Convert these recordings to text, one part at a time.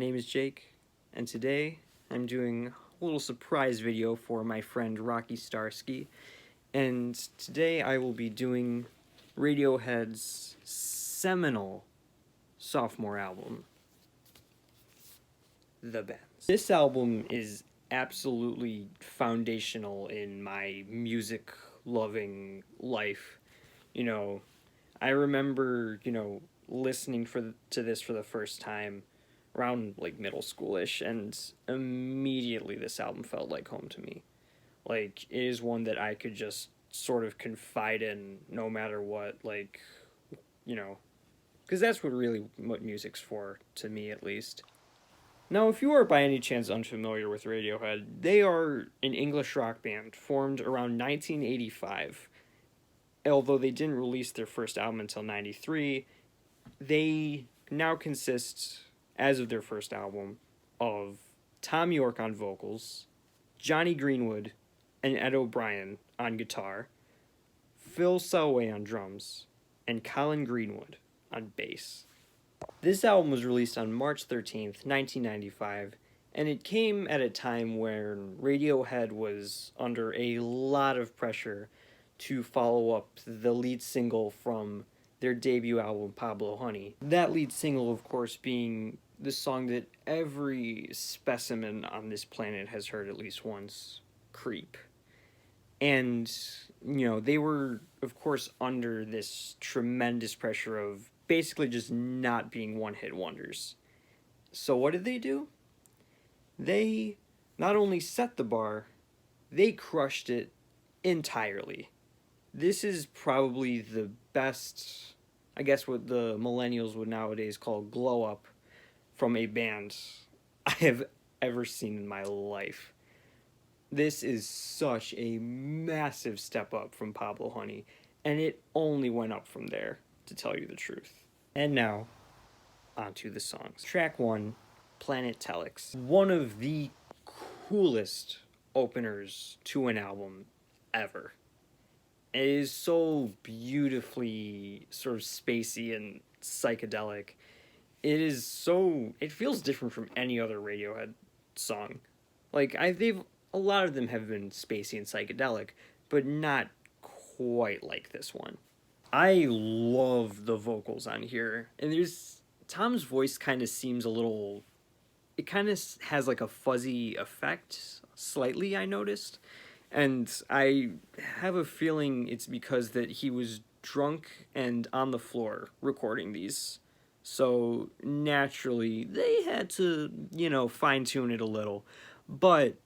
name is Jake, and today I'm doing a little surprise video for my friend Rocky Starsky, and today I will be doing Radiohead's seminal sophomore album, The Bends. This album is absolutely foundational in my music-loving life. I remember, listening to this for the first time around like middle schoolish, and immediately this album felt like home to me. Like, it is one that I could just sort of confide in no matter what, because that's what music's for, to me at least. Now, if you are by any chance unfamiliar with Radiohead, they are an English rock band formed around 1985. Although they didn't release their first album until 93, they now consist, as of their first album, of Tom York on vocals, Johnny Greenwood and Ed O'Brien on guitar, Phil Selway on drums, and Colin Greenwood on bass. This album was released on March 13th, 1995, and it came at a time where Radiohead was under a lot of pressure to follow up the lead single from their debut album, Pablo Honey. That lead single, of course, being the song that every specimen on this planet has heard at least once, Creep. And, they were, of course, under this tremendous pressure of basically just not being one-hit wonders. So what did they do? They not only set the bar, they crushed it entirely. This is probably the best, I guess what the millennials would nowadays call glow up from a band I have ever seen in my life. This is such a massive step up from Pablo Honey, and it only went up from there, to tell you the truth. And now, onto the songs. Track 1, Planet Telex. One of the coolest openers to an album ever. It is so beautifully sort of spacey and psychedelic. It feels different from any other Radiohead song. A lot of them have been spacey and psychedelic, but not quite like this one. I love the vocals on here, and Tom's voice kind of seems it kind of has like a fuzzy effect, slightly, I noticed. And I have a feeling it's because that he was drunk and on the floor recording these. So naturally, they had to, fine-tune it a little. But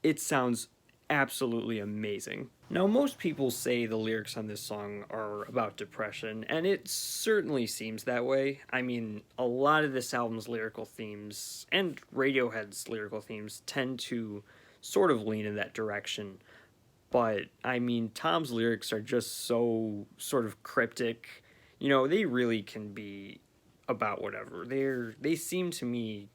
it sounds absolutely amazing. Now, most people say the lyrics on this song are about depression, and it certainly seems that way. I mean, a lot of this album's lyrical themes, and Radiohead's lyrical themes, tend to sort of lean in that direction. But, I mean, Tom's lyrics are just so sort of cryptic. They really can be about whatever. They seem to me,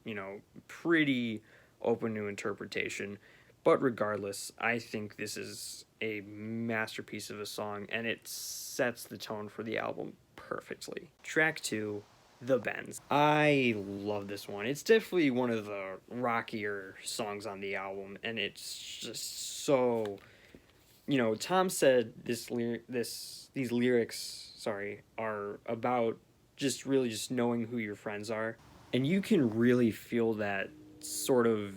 pretty open to interpretation. But regardless, I think this is a masterpiece of a song, and it sets the tone for the album perfectly. Track 2, The Bends. I love this one. It's definitely one of the rockier songs on the album, and it's just so... Tom said these lyrics, are about just really just knowing who your friends are. And you can really feel that sort of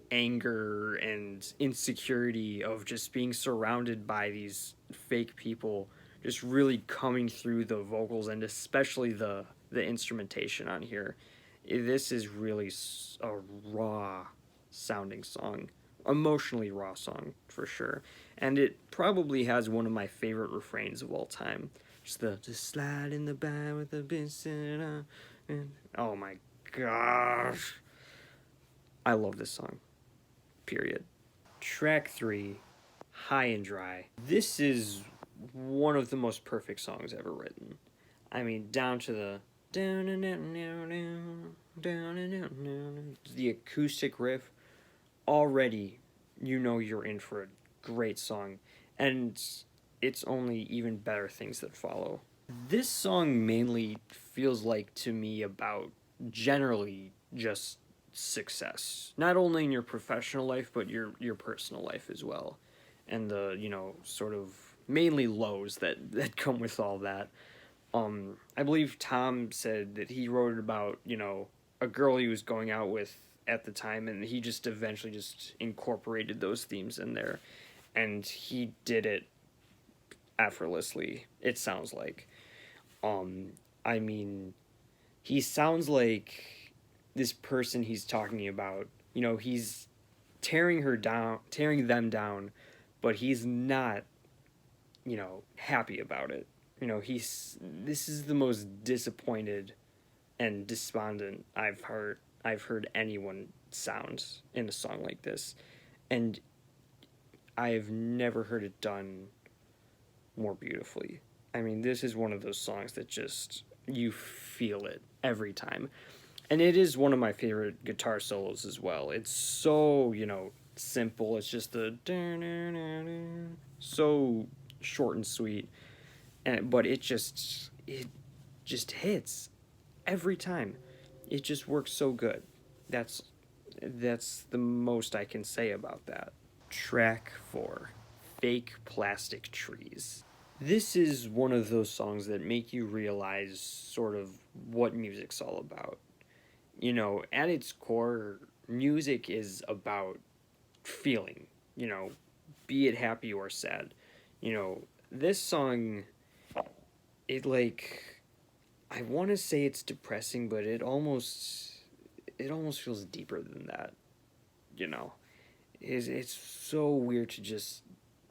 anger and insecurity of just being surrounded by these fake people just really coming through the vocals, and especially the instrumentation on here. This is really a raw sounding song, emotionally raw song for sure, and it probably has one of my favorite refrains of all time. Just slide in the back with the bitch, and oh my gosh, I love this song. Period. Track 3, High and Dry. This is one of the most perfect songs ever written. I mean, down to the acoustic riff. Already, you're in for a great song, and it's only even better things that follow. This song mainly feels like, to me, about generally just success, not only in your professional life but your personal life as well, and the sort of mainly lows that come with all that. I believe Tom said that he wrote it about a girl he was going out with at the time, and he just eventually just incorporated those themes in there, and he did it effortlessly. It sounds like, um, I mean, he sounds like this person he's talking about. He's tearing them down, but he's not, happy about it. This is the most disappointed and despondent I've heard anyone sound in a song like this. And I've never heard it done more beautifully. I mean, this is one of those songs that just you feel it every time. And it is one of my favorite guitar solos as well. It's so, simple. It's just the so short and sweet. But it just hits every time. It just works so good. That's that's the most I can say about that. Track 4, Fake Plastic Trees. This is one of those songs that make you realize sort of what music's all about. At its core, music is about feeling, be it happy or sad. This song, it like, I want to say it's depressing, but it almost feels deeper than that, you know. It's so weird to just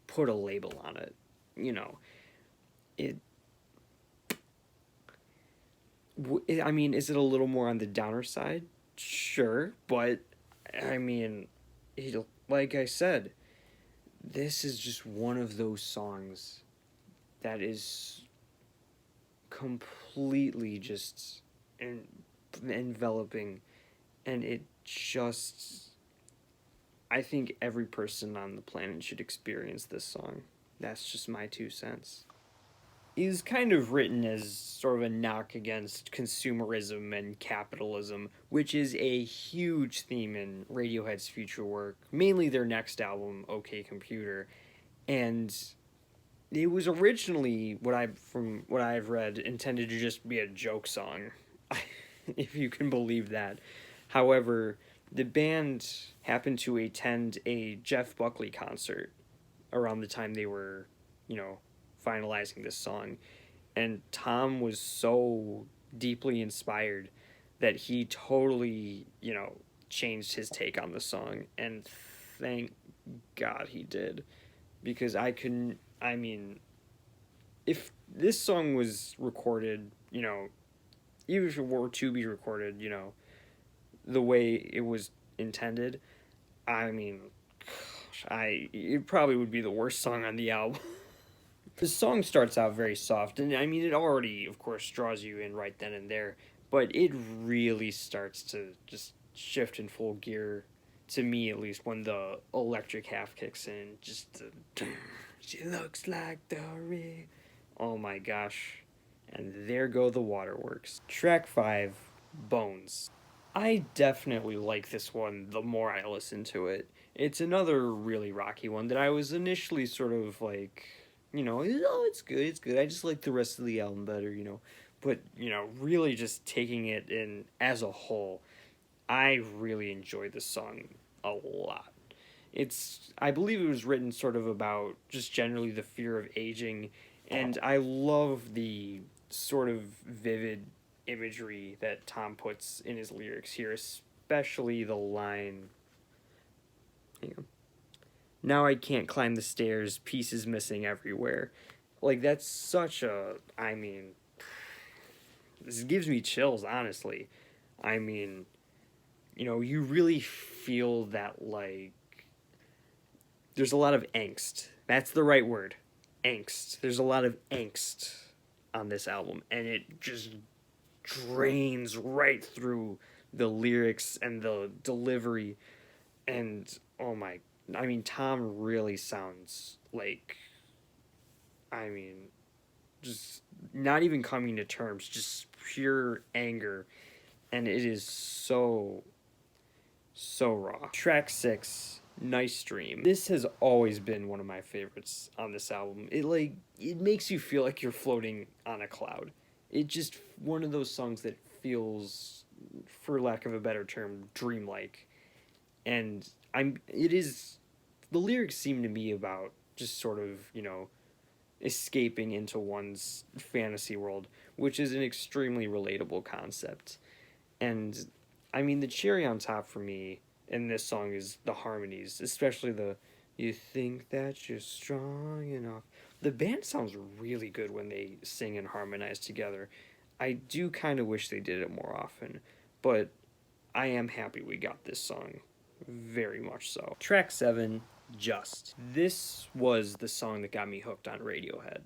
put a label on it, you know. It I mean, is it a little more on the downer side? Sure, but I mean, like I said, this is just one of those songs that is completely just enveloping, and it just, I think every person on the planet should experience this song. That's just my 2 cents. Is kind of written as sort of a knock against consumerism and capitalism, which is a huge theme in Radiohead's future work, mainly their next album, OK Computer. And it was originally, from what I've read, intended to just be a joke song, if you can believe that. However, the band happened to attend a Jeff Buckley concert around the time they were, you know, finalizing this song. And Tom was so deeply inspired that he totally, changed his take on the song. And thank God he did. Because I mean, if this song was recorded, even if it were to be recorded, the way it was intended, I mean, it probably would be the worst song on the album. The song starts out very soft, and I mean, it already, of course, draws you in right then and there, but it really starts to just shift in full gear, to me at least, when the electric half kicks in. Just the, she looks like the rig. Oh my gosh. And there go the waterworks. Track 5, Bones. I definitely like this one the more I listen to it. It's another really rocky one that I was initially sort of like, oh, it's good, it's good. I just like the rest of the album better. But, really just taking it in as a whole, I really enjoyed this song a lot. I believe it was written sort of about just generally the fear of aging, and I love the sort of vivid imagery that Tom puts in his lyrics here, especially the line, hang on, now I can't climb the stairs, pieces missing everywhere. Like, that's such I mean, this gives me chills, honestly. I mean, you really feel that, like, there's a lot of angst. That's the right word. Angst. There's a lot of angst on this album, and it just drains right through the lyrics and the delivery. And oh my, I mean, Tom really sounds like, I mean, just not even coming to terms, just pure anger. And it is so, So raw. Track 6, Nice Dream. This has always been one of my favorites on this album. It makes you feel like you're floating on a cloud. It just one of those songs that feels, for lack of a better term, dreamlike. And it is the lyrics seem to be about just sort of, escaping into one's fantasy world, which is an extremely relatable concept. And I mean, the cherry on top for me in this song is the harmonies, especially the "You think that you're strong enough." The band sounds really good when they sing and harmonize together. I do kind of wish they did it more often, but I am happy we got this song. Very much so. Track 7, Just. This was the song that got me hooked on Radiohead.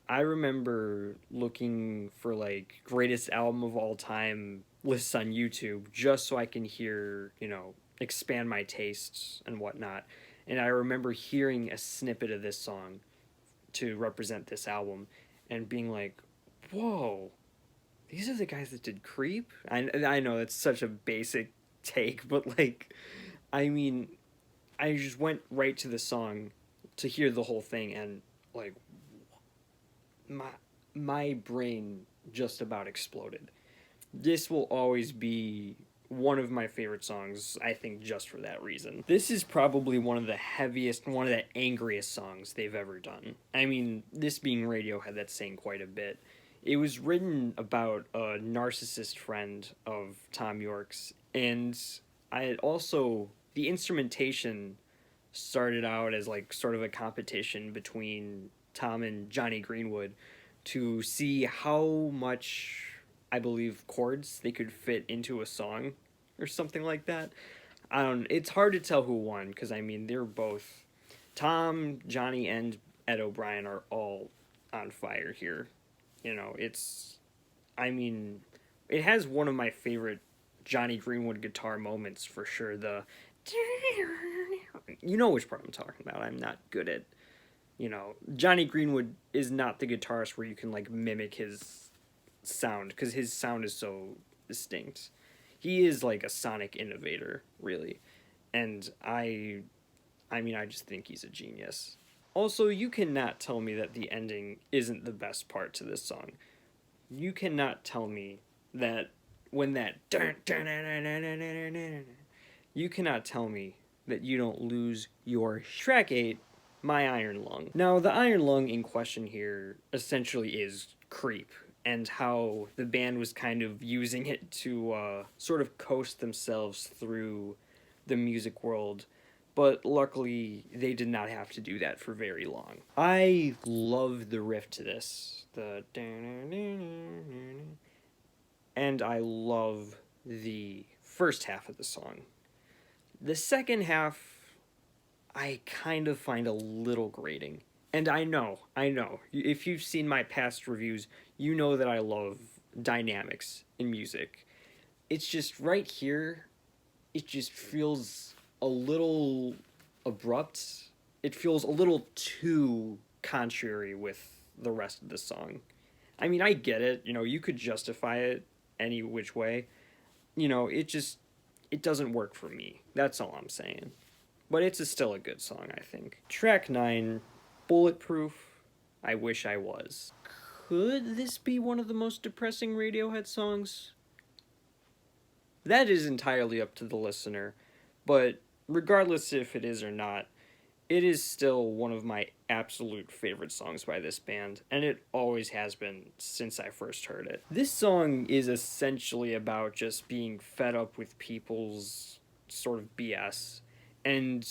I remember looking for like greatest album of all time lists on YouTube just so I can hear, expand my tastes and whatnot. And I remember hearing a snippet of this song to represent this album and being like, whoa, these are the guys that did Creep? I know that's such a basic take, but like, I mean, I just went right to the song to hear the whole thing and like, my my brain just about exploded. This will always be one of my favorite songs, I think, just for that reason. This is probably one of the heaviest, one of the angriest songs they've ever done. I mean, this being Radiohead, that's saying quite a bit. It was written about a narcissist friend of Tom York's, and I also, the instrumentation started out as like sort of a competition between Tom and Johnny Greenwood to see how much, I believe, chords they could fit into a song or something like that. I don't. It's hard to tell who won because I mean they're both Tom, Johnny, and Ed O'Brien are all on fire here. It's. I mean, it has one of my favorite Johnny Greenwood guitar moments for sure. You know which part I'm talking about. I'm not good at. Johnny Greenwood is not the guitarist where you can like mimic his sound because his sound is so distinct. He is like a sonic innovator, really. And I mean I just think he's a genius. Also, you cannot tell me that the ending isn't the best part to this song. You cannot tell me that when that you cannot tell me that you don't lose your track 8, My Iron Lung. Now, the Iron Lung in question here essentially is Creep, and how the band was kind of using it to sort of coast themselves through the music world. But luckily, they did not have to do that for very long. I love the riff to this. And I love the first half of the song. The second half, I kind of find a little grating. And I know. If you've seen my past reviews, you know that I love dynamics in music. It's just right here, it just feels a little abrupt. It feels a little too contrary with the rest of the song. I mean, I get it. You could justify it any which way. It doesn't work for me. That's all I'm saying. But still a good song, I think. Track 9, Bulletproof, I Wish I Was. Could this be one of the most depressing Radiohead songs? That is entirely up to the listener, but regardless if it is or not, it is still one of my absolute favorite songs by this band, and it always has been since I first heard it. This song is essentially about just being fed up with people's sort of BS, and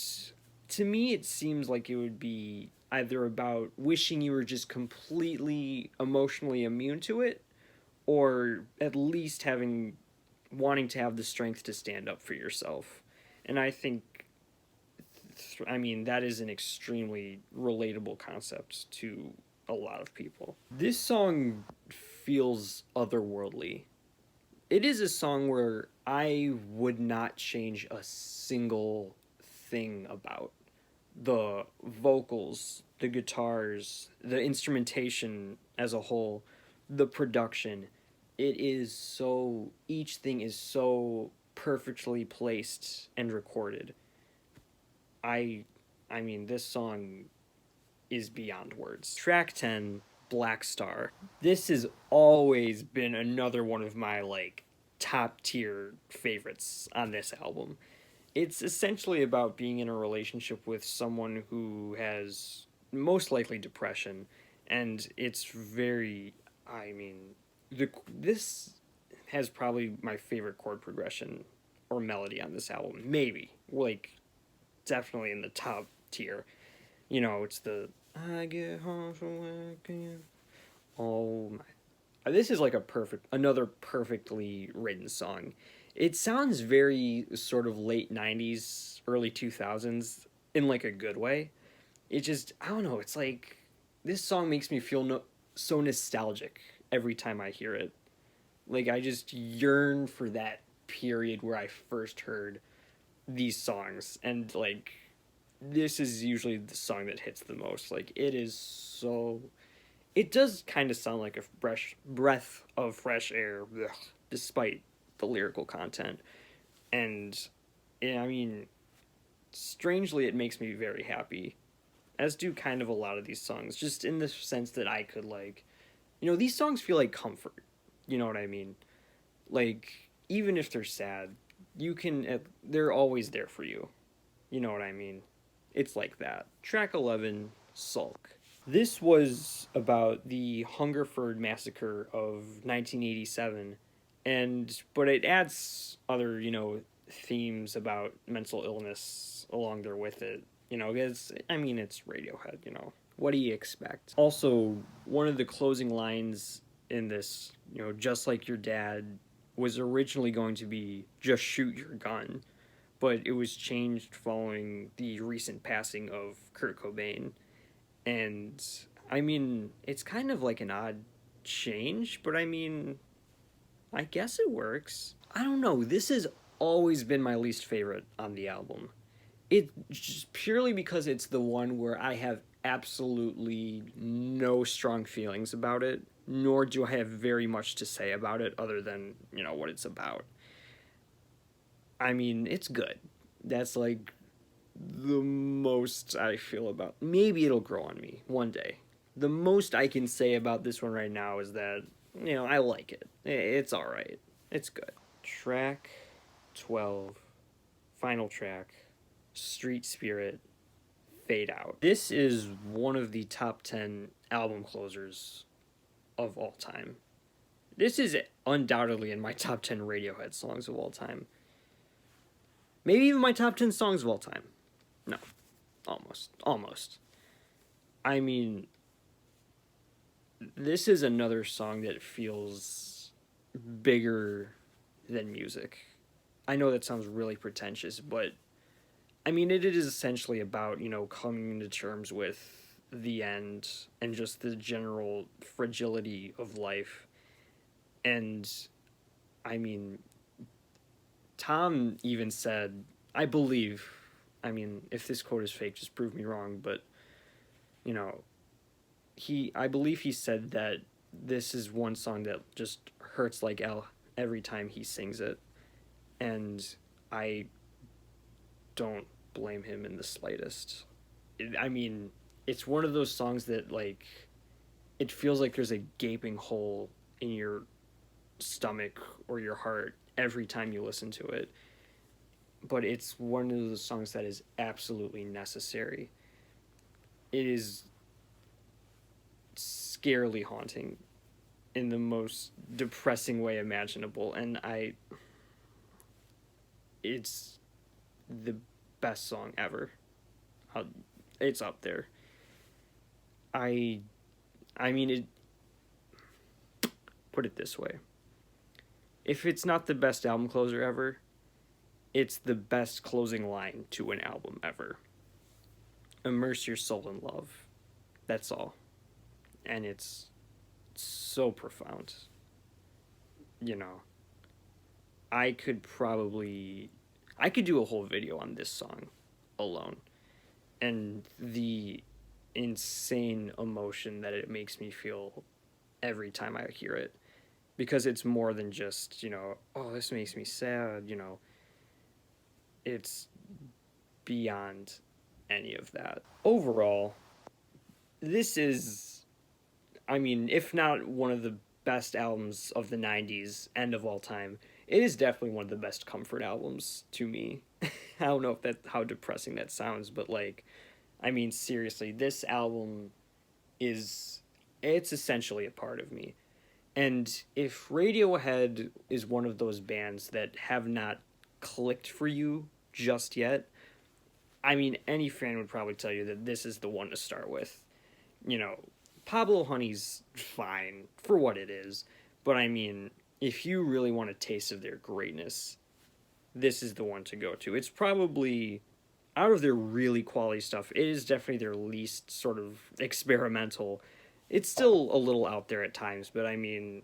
to me it seems like it would be either about wishing you were just completely emotionally immune to it, or at least wanting to have the strength to stand up for yourself. And I mean, that is an extremely relatable concept to a lot of people. This song feels otherworldly. It is a song where I would not change a single thing about. The vocals, the guitars, the instrumentation as a whole, the production. Each thing is so perfectly placed and recorded. I I mean, this song is beyond words. Track 10, Black Star. This has always been another one of my like top tier favorites on this album. It's essentially about being in a relationship with someone who has most likely depression, and it's very, I mean, this has probably my favorite chord progression or melody on this album. Maybe like definitely in the top tier. You know, it's the I get home from work and oh my. This is like another perfectly written song. It sounds very sort of late 90s, early 2000s in like a good way. It just, I don't know, it's like this song makes me feel so nostalgic every time I hear it. Like I just yearn for that period where I first heard these songs, and like this is usually the song that hits the most. Like it is so, it does kind of sound like a fresh breath of fresh air, ugh, despite the lyrical content. And yeah, I mean, strangely, it makes me very happy, as do kind of a lot of these songs, just in the sense that I could like, you know, these songs feel like comfort. You know what I mean? Like even if they're sad, you can, they're always there for you. You know what I mean? It's like that. Track 11, Sulk. This was about the Hungerford massacre of 1987, but it adds other, you know, themes about mental illness along there with it. You know, it's, I mean, it's Radiohead, you know. What do you expect? Also, one of the closing lines in this, you know, just like your dad, was originally going to be just shoot your gun, but it was changed following the recent passing of Kurt Cobain. And I mean, it's kind of like an odd change, but I mean, I guess it works. I don't know. This has always been my least favorite on the album. It just purely because it's the one where I have absolutely no strong feelings about it, nor do I have very much to say about it other than, you know, what it's about. I mean, it's good. That's like the most I feel about. Maybe it'll grow on me one day. The most I can say about this one right now is that, you know, I like it. It's all right. It's good. Track 12, final track, Street Spirit, Fade Out. This is one of the top 10 album closers of all time. This is undoubtedly in my top 10 Radiohead songs of all time. Maybe even my top 10 songs of all time. No, almost. I mean, this is another song that feels bigger than music. I know that sounds really pretentious, but I mean, it is essentially about, you know, coming to terms with the end and just the general fragility of life. And I mean, Tom even said, I believe, I mean, if this quote is fake, just prove me wrong, but, you know, I believe he said that this is one song that just hurts like hell every time he sings it. And I don't blame him in the slightest. I mean, it's one of those songs that, like, it feels like there's a gaping hole in your stomach or your heart every time you listen to it. But it's one of those songs that is absolutely necessary. It is scarily haunting in the most depressing way imaginable, and it's the best song ever. It's up there. I I mean, it, put it this way. If it's not the best album closer ever, it's the best closing line to an album ever. Immerse your soul in love. That's all. And it's so profound. You know, I could do a whole video on this song alone, and the insane emotion that it makes me feel every time I hear it, because it's more than just, you know, oh, this makes me sad, you know. it's beyond any of that. Overall, this is, I mean, if not one of the best albums of the 90s and of all time, it is definitely one of the best comfort albums to me. I don't know if that how depressing that sounds, but like, I mean, seriously, this album is, it's essentially a part of me. And if Radiohead is one of those bands that have not clicked for you just yet, I mean, any fan would probably tell you that this is the one to start with. You know, Pablo Honey's fine for what it is, but I mean, if you really want a taste of their greatness, this is the one to go to. It's probably, out of their really quality stuff, it is definitely their least sort of experimental. It's still a little out there at times, but I mean,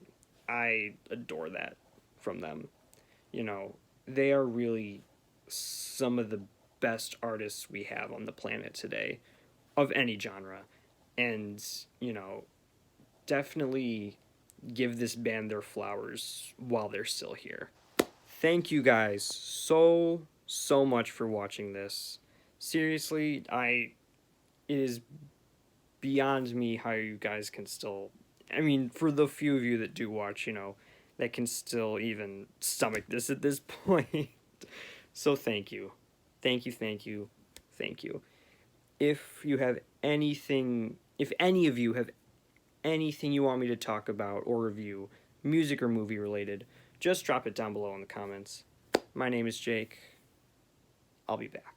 I adore that from them. You know, they are really some of the best artists we have on the planet today of any genre. And, you know, definitely give this band their flowers while they're still here. Thank you guys so much for watching this. Seriously, it is beyond me how you guys can still, I mean, for the few of you that do watch, you know, that can still even stomach this at this point. So thank you. Thank you, thank you, thank you. If you have anything, if any of you have anything you want me to talk about or review, music or movie related, just drop it down below in the comments. My name is Jake. I'll be back.